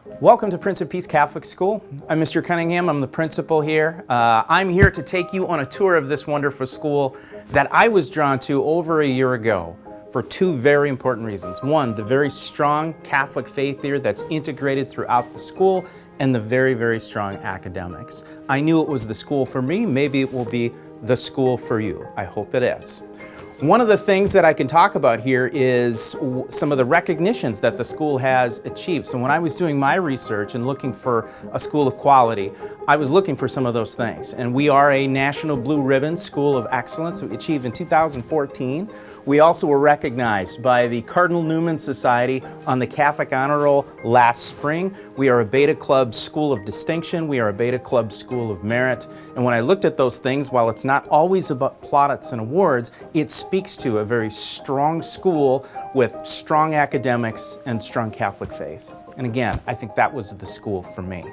Welcome to Prince of Peace Catholic School. I'm Mr. Cunningham, I'm the principal here. I'm here to take you on a tour of this wonderful school that I was drawn to over a year ago for two very important reasons. One, the very strong Catholic faith here that's integrated throughout the school, and the very, very strong academics. I knew it was the school for me, maybe it will be the school for you. I hope it is. One of the things that I can talk about here is some of the recognitions that the school has achieved. So when I was doing my research and looking for a school of quality, I was looking for some of those things. And we are a National Blue Ribbon School of Excellence that we achieved in 2014. We also were recognized by the Cardinal Newman Society on the Catholic Honor Roll last spring. We are a Beta Club School of Distinction. We are a Beta Club School of Merit. And when I looked at those things, while it's not always about plaudits and awards, it speaks to a very strong school with strong academics and strong Catholic faith. And again, I think that was the school for me.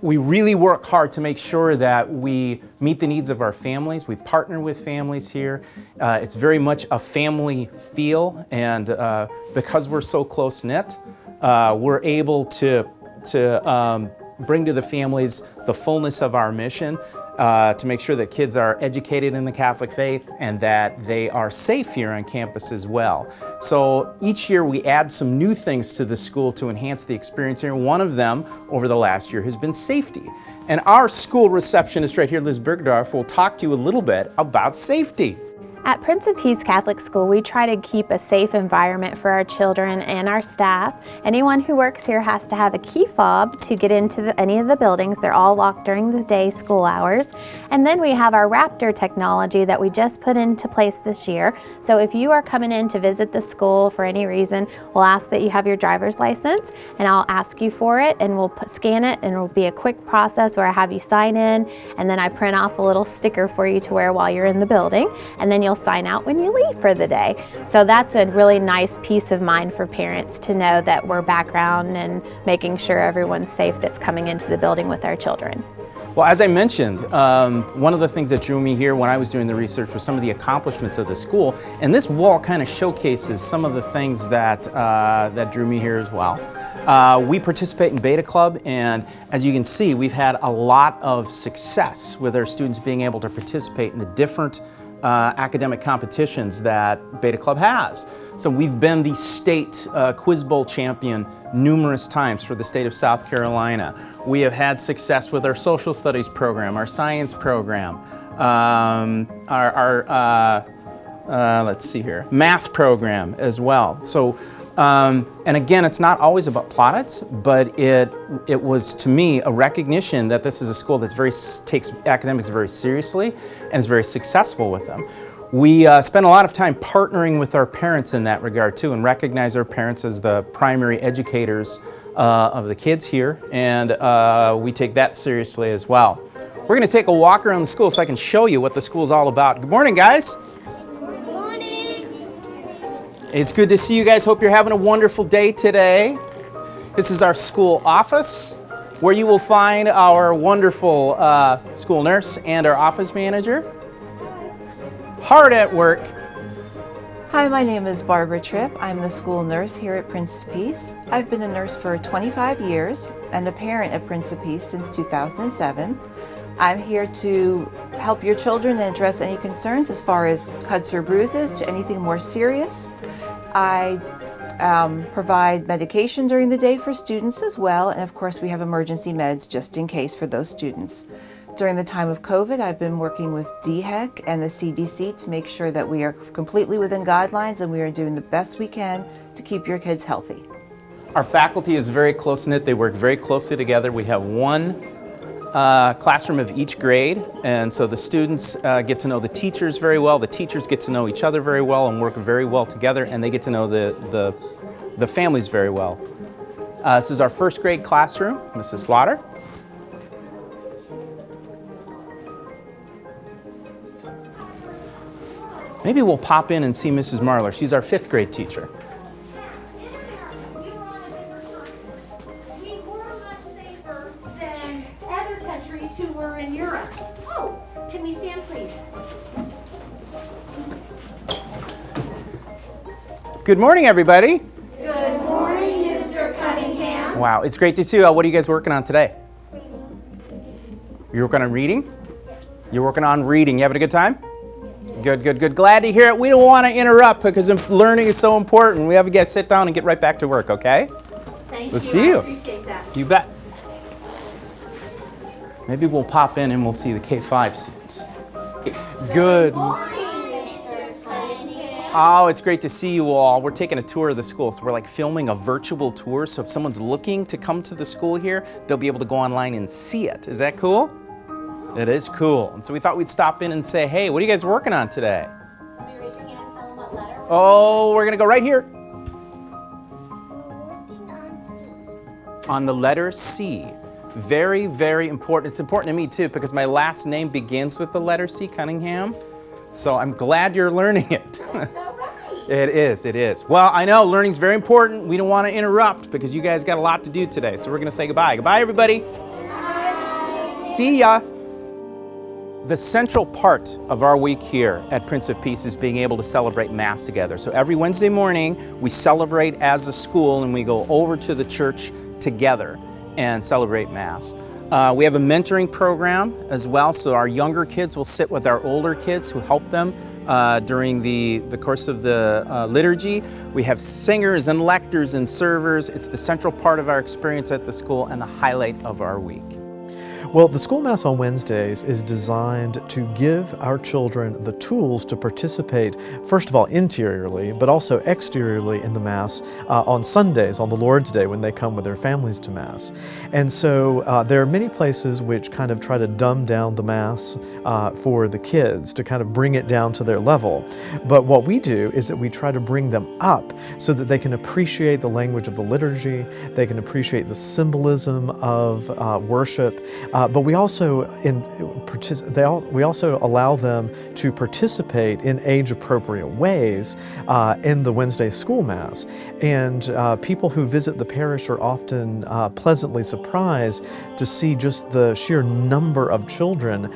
We really work hard to make sure that we meet the needs of our families. We partner with families here. It's very much a family feel, and because we're so close-knit, we're able to bring to the families the fullness of our mission, to make sure that kids are educated in the Catholic faith and that they are safe here on campus as well. So each year we add some new things to the school to enhance the experience here. One of them over the last year has been safety. And our school receptionist right here, Liz Bergdorf, will talk to you a little bit about safety. At Prince of Peace Catholic School, we try to keep a safe environment for our children and our staff. Anyone who works here has to have a key fob to get into any of the buildings. They're all locked during the day school hours. And then we have our Raptor technology that we just put into place this year. So if you are coming in to visit the school for any reason, we'll ask that you have your driver's license, and I'll ask you for it, and we'll scan it, and it'll be a quick process where I have you sign in, and then I print off a little sticker for you to wear while you're in the building, and then you'll sign out when you leave for the day. So that's a really nice peace of mind for parents to know that we're background and making sure everyone's safe that's coming into the building with our children. Well, as I mentioned, one of the things that drew me here when I was doing the research was some of the accomplishments of the school, and this wall kind of showcases some of the things that that drew me here as well. We participate in Beta Club, and as you can see, we've had a lot of success with our students being able to participate in the different academic competitions that Beta Club has. So we've been the state Quiz Bowl champion numerous times for the state of South Carolina. We have had success with our social studies program, our science program, let's see here, math program as well. So, and again, it's not always about plaudits, but it was, to me, a recognition that this is a school that takes academics very seriously and is very successful with them. We spend a lot of time partnering with our parents in that regard too, and recognize our parents as the primary educators of the kids here, and we take that seriously as well. We're going to take a walk around the school so I can show you what the school's all about. Good morning, guys. It's good to see you guys. Hope you're having a wonderful day today. This is our school office, where you will find our wonderful school nurse and our office manager. Hard at work. Hi, my name is Barbara Tripp. I'm the school nurse here at Prince of Peace. I've been a nurse for 25 years and a parent at Prince of Peace since 2007. I'm here to help your children and address any concerns as far as cuts or bruises to anything more serious. I provide medication during the day for students as well, and of course we have emergency meds just in case for those students. During the time of COVID, I've been working with DHEC and the CDC to make sure that we are completely within guidelines and we are doing the best we can to keep your kids healthy. Our faculty is very close-knit. They work very closely together. We have one classroom of each grade, and so the students get to know the teachers very well, the teachers get to know each other very well and work very well together, and they get to know the families very well. This is our first grade classroom, Mrs. Slaughter. Maybe we'll pop in and see Mrs. Marler. She's our fifth grade teacher. Good morning, everybody. Good morning, Mr. Cunningham. Wow, it's great to see you. What are you guys working on today? You're working on reading? You're working on reading. You having a good time? Good, good, good. Glad to hear it. We don't want to interrupt because learning is so important. We have you guys sit down and get right back to work, okay? Thank you. Let's see you. I appreciate that. You bet. Maybe we'll pop in and we'll see the K-5 students. Good. Oh, it's great to see you all. We're taking a tour of the school, so we're like filming a virtual tour. So if someone's looking to come to the school here, they'll be able to go online and see it. Is that cool? It is cool. And so we thought we'd stop in and say, hey, what are you guys working on today? Can you raise your hand and tell them what letter? Oh, we're gonna go right here. On the letter C. Very, very important. It's important to me too because my last name begins with the letter C, Cunningham. So I'm glad you're learning it. That's so right. It is, it is. Well, I know learning's very important. We don't want to interrupt because you guys got a lot to do today. So we're gonna say goodbye. Goodbye, everybody. Bye. See ya. The central part of our week here at Prince of Peace is being able to celebrate Mass together. So every Wednesday morning, we celebrate as a school and we go over to the church together and celebrate Mass. We have a mentoring program as well, so our younger kids will sit with our older kids who help them during the course of the liturgy. We have singers and lectors and servers. It's the central part of our experience at the school and the highlight of our week. Well, the School Mass on Wednesdays is designed to give our children the tools to participate, first of all, interiorly, but also exteriorly in the Mass on Sundays, on the Lord's Day, when they come with their families to Mass. And so there are many places which kind of try to dumb down the Mass for the kids, to kind of bring it down to their level. But what we do is that we try to bring them up so that they can appreciate the language of the liturgy, they can appreciate the symbolism of worship, but we also allow them to participate in age-appropriate ways in the Wednesday School Mass. And people who visit the parish are often pleasantly surprised to see just the sheer number of children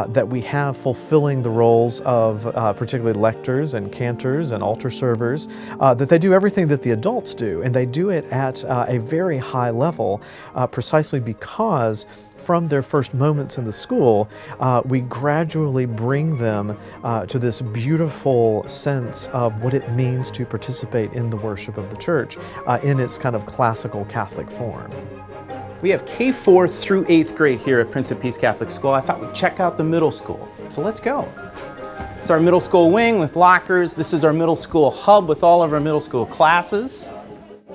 that we have fulfilling the roles of particularly lectors and cantors and altar servers, that they do everything that the adults do, and they do it at a very high level precisely because from their first moments in the school, we gradually bring them to this beautiful sense of what it means to participate in the worship of the church in its kind of classical Catholic form. We have K4 through 8th grade here at Prince of Peace Catholic School. I thought we'd check out the middle school. So let's go. It's our middle school wing with lockers. This is our middle school hub with all of our middle school classes.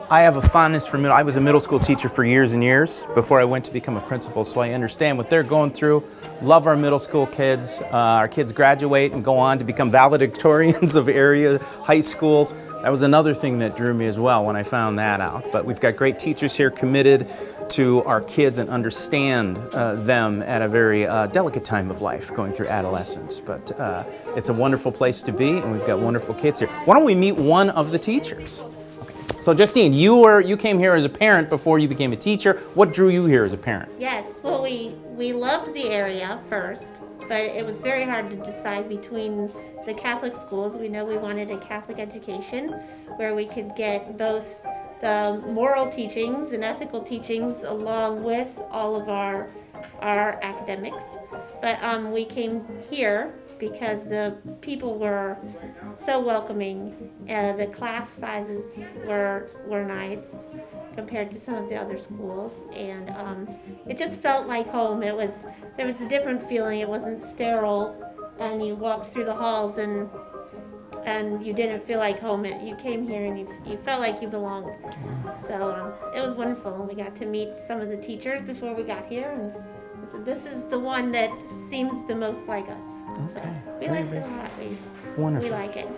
I have a fondness for I was a middle school teacher for years and years before I went to become a principal, so I understand what they're going through. Love our middle school kids. Our kids graduate and go on to become valedictorians of area high schools. That was another thing that drew me as well when I found that out. But we've got great teachers here committed to our kids and understand them at a very delicate time of life, going through adolescence. But it's a wonderful place to be, and we've got wonderful kids here. Why don't we meet one of the teachers? So Justine, you came here as a parent before you became a teacher. What drew you here as a parent? Yes, well, we loved the area first, but it was very hard to decide between the Catholic schools. We know we wanted a Catholic education where we could get both the moral teachings and ethical teachings along with all of our academics. But we came here because the people were so welcoming. The class sizes were nice compared to some of the other schools, and it just felt like home. There was a different feeling. It wasn't sterile, and you walked through the halls and you didn't feel like home. You came here and you felt like you belonged. So it was wonderful. We got to meet some of the teachers before we got here, and so this is the one that seems the most like us. Okay. So we like it a lot. Wonderful. We like it.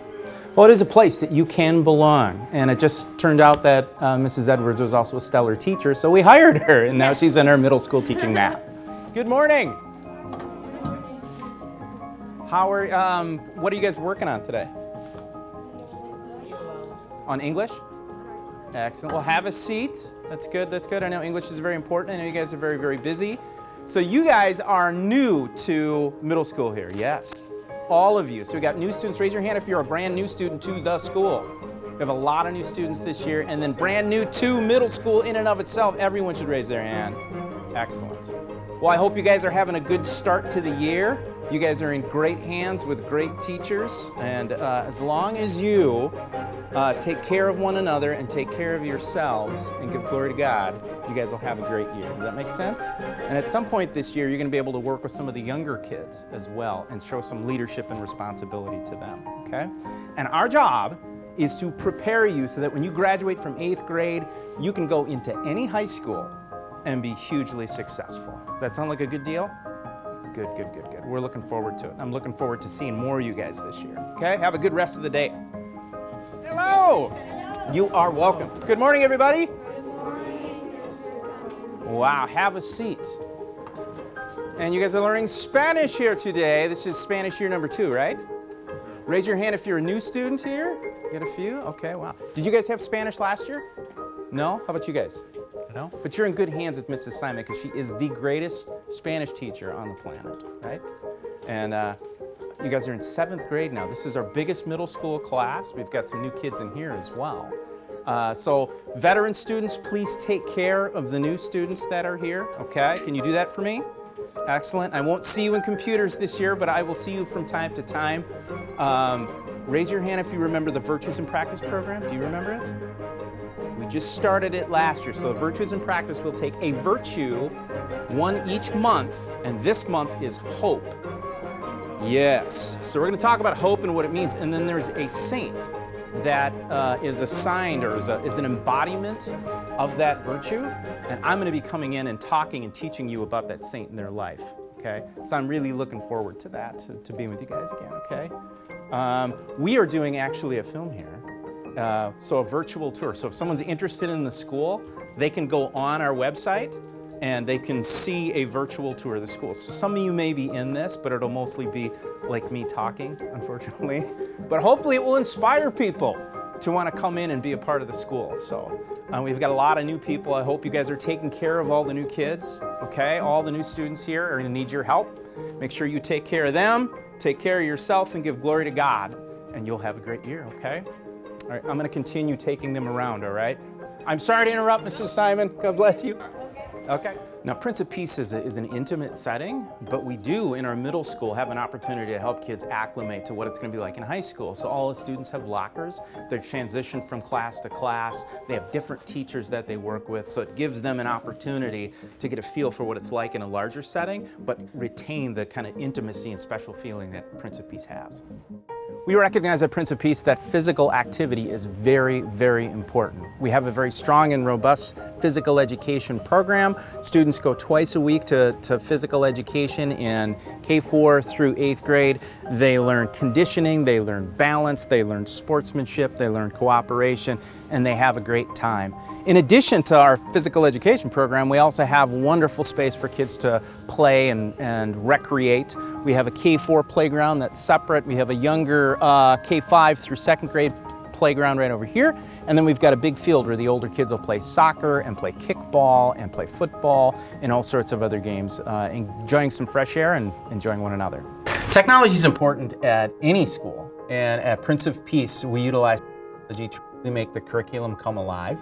Well, it is a place that you can belong. And it just turned out that Mrs. Edwards was also a stellar teacher, so we hired her, and now she's in our middle school teaching math. Good morning. What are you guys working on today? On English? Excellent. Well, have a seat. That's good, that's good. I know English is very important. I know you guys are very, very busy. So you guys are new to middle school here, yes. All of you. So we got new students. Raise your hand if you're a brand new student to the school. We have a lot of new students this year, and then brand new to middle school in and of itself. Everyone should raise their hand. Excellent. Well, I hope you guys are having a good start to the year. You guys are in great hands with great teachers, and as long as you take care of one another and take care of yourselves and give glory to God, you guys will have a great year. Does that make sense? And at some point this year, you're going to be able to work with some of the younger kids as well and show some leadership and responsibility to them, okay? And our job is to prepare you so that when you graduate from 8th grade, you can go into any high school and be hugely successful. Does that sound like a good deal? Good, good, good, good. We're looking forward to it. I'm looking forward to seeing more of you guys this year, okay? Have a good rest of the day. Hello! You are welcome. Good morning, everybody. Good morning. Wow, have a seat. And you guys are learning Spanish here today. This is Spanish year number 2, right? Raise your hand if you're a new student here. Get a few? Okay, wow. Did you guys have Spanish last year? No? How about you guys? No? But you're in good hands with Mrs. Simon because she is the greatest Spanish teacher on the planet, right? And you guys are in 7th grade now. This is our biggest middle school class. We've got some new kids in here as well. So veteran students, please take care of the new students that are here, okay? Can you do that for me? Excellent. I won't see you in computers this year, but I will see you from time to time. Raise your hand if you remember the Virtues in Practice program. Do you remember it? We just started it last year, so Virtues in Practice will take a virtue, one each month, and this month is hope. Yes, so we're going to talk about hope and what it means, and then there's a saint that is assigned or is an embodiment of that virtue, and I'm going to be coming in and talking and teaching you about that saint in their life, okay? So I'm really looking forward to that, to being with you guys again, okay? We are doing actually a film here. So a virtual tour. So if someone's interested in the school, they can go on our website and they can see a virtual tour of the school. So some of you may be in this, but it'll mostly be like me talking, unfortunately. But hopefully it will inspire people to want to come in and be a part of the school. So we've got a lot of new people. I hope you guys are taking care of all the new kids, okay? All the new students here are going to need your help. Make sure you take care of them, take care of yourself, and give glory to God, and you'll have a great year, okay? All right, I'm going to continue taking them around, all right? I'm sorry to interrupt, Mrs. Simon. God bless you. Okay. Now, Prince of Peace is an intimate setting, but we do, in our middle school, have an opportunity to help kids acclimate to what it's going to be like in high school. So all the students have lockers. They're transitioned from class to class. They have different teachers that they work with, so it gives them an opportunity to get a feel for what it's like in a larger setting, but retain the kind of intimacy and special feeling that Prince of Peace has. We recognize at Prince of Peace that physical activity is very, very important. We have a very strong and robust physical education program. Students go twice a week to physical education in K4 through 8th grade. They learn conditioning, they learn balance, they learn sportsmanship, they learn cooperation, and they have a great time. In addition to our physical education program, we also have wonderful space for kids to play and recreate. We have a K4 playground that's separate. We have a younger K5 through 2nd grade playground right over here. And then we've got a big field where the older kids will play soccer and play kickball and play football and all sorts of other games, enjoying some fresh air and enjoying one another. Technology is important at any school. And at Prince of Peace, we utilize technology to really make the curriculum come alive.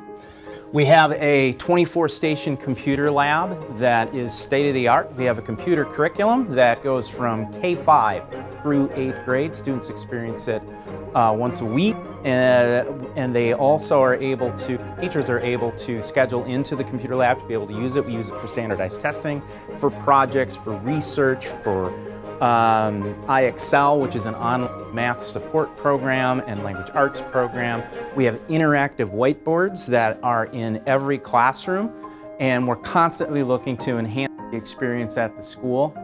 We have a 24-station computer lab that is state-of-the-art. We have a computer curriculum that goes from K5 through 8th grade. Students experience it once a week, and they also are able to, teachers are able to schedule into the computer lab to be able to use it. We use it for standardized testing, for projects, for research, for IXL, which is an online math support program and language arts program. We have interactive whiteboards that are in every classroom, and we're constantly looking to enhance the experience at the school.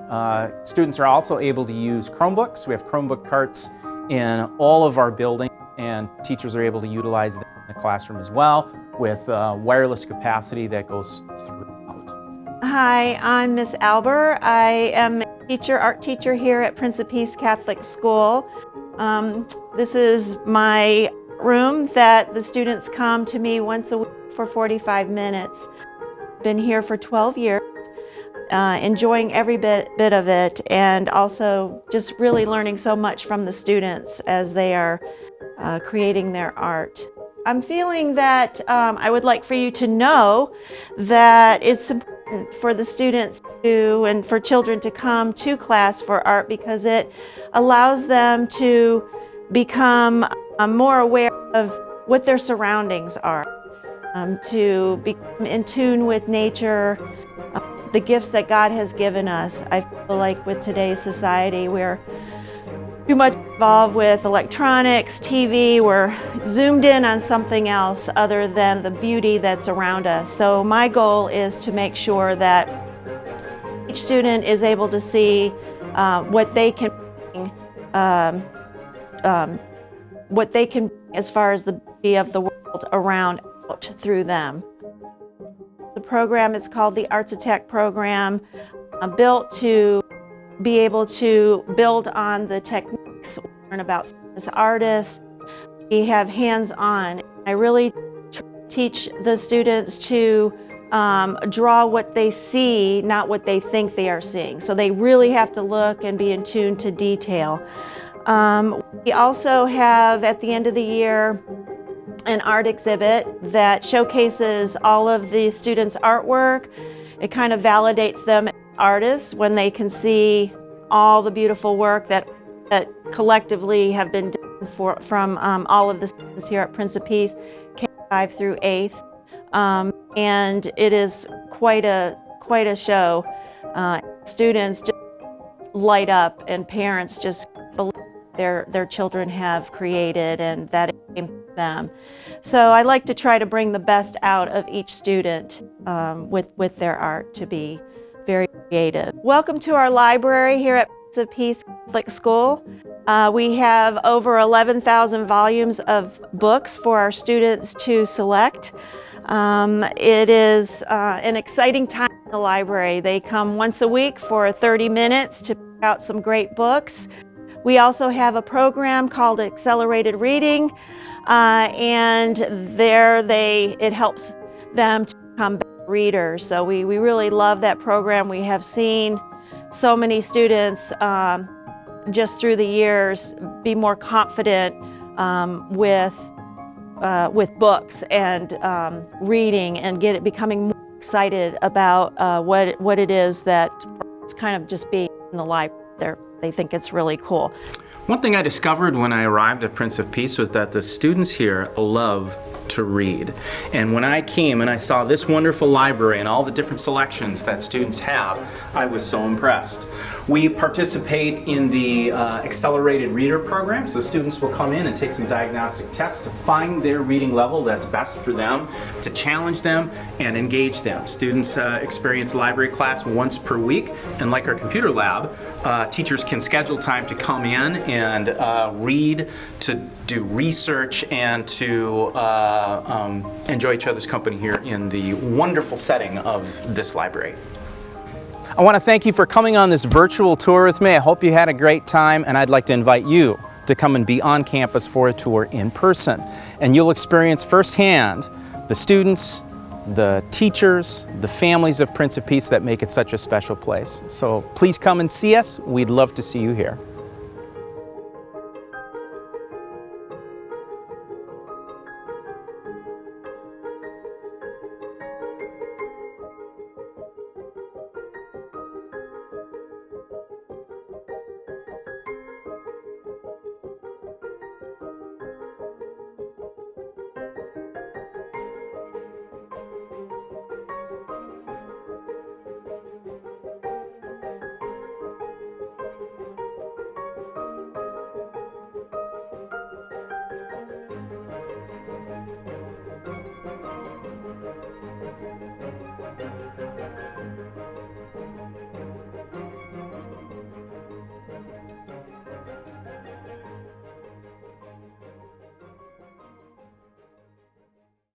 Students are also able to use Chromebooks. We have Chromebook carts in all of our buildings, and teachers are able to utilize them in the classroom as well with wireless capacity that goes throughout. Hi, I'm Miss Alber. I am art teacher here at Prince of Peace Catholic School. This is my room that the students come to me once a week for 45 minutes. Been here for 12 years, enjoying every bit of it, and also just really learning so much from the students as they are creating their art. I'm feeling that I would like for you to know that it's important for the students to and for children to come to class for art because it allows them to become more aware of what their surroundings are, to become in tune with nature, the gifts that God has given us. I feel like with today's society, we're too much involved with electronics, TV, we're zoomed in on something else other than the beauty that's around us. So my goal is to make sure that each student is able to see what they can bring, as far as the beauty of the world around out through them. The program is called the Arts Attack program, built to be able to build on the techniques, learn about famous artists. We have hands-on. I really teach the students to draw what they see, not what they think they are seeing. So they really have to look and be in tune to detail. We also have, at the end of the year, an art exhibit that showcases all of the students' artwork. It kind of validates them as artists when they can see all the beautiful work that collectively have been done from all of the students here at Prince of Peace, K-5 through 8th. And it is quite a show. Students just light up and parents just believe their children have created and that it came from them. So I like to try to bring the best out of each student with their art to be very creative. Welcome to our library here at Prince of Peace Catholic School. We have over 11,000 volumes of books for our students to select. It is an exciting time in the library. They come once a week for 30 minutes to pick out some great books. We also have a program called Accelerated Reading, and it helps them to become better readers. So we really love that program. We have seen so many students just through the years be more confident with books and reading and becoming more excited about what it is that it's kind of just being in the library. They think it's really cool. One thing I discovered when I arrived at Prince of Peace was that the students here love to read. And when I came and I saw this wonderful library and all the different selections that students have, I was so impressed. We participate in the Accelerated Reader program, so students will come in and take some diagnostic tests to find their reading level that's best for them, to challenge them and engage them. Students experience library class once per week, and like our computer lab, teachers can schedule time to come in and read, to do research, and to enjoy each other's company here in the wonderful setting of this library. I want to thank you for coming on this virtual tour with me. I hope you had a great time, and I'd like to invite you to come and be on campus for a tour in person. And you'll experience firsthand the students, the teachers, the families of Prince of Peace that make it such a special place. So please come and see us. We'd love to see you here.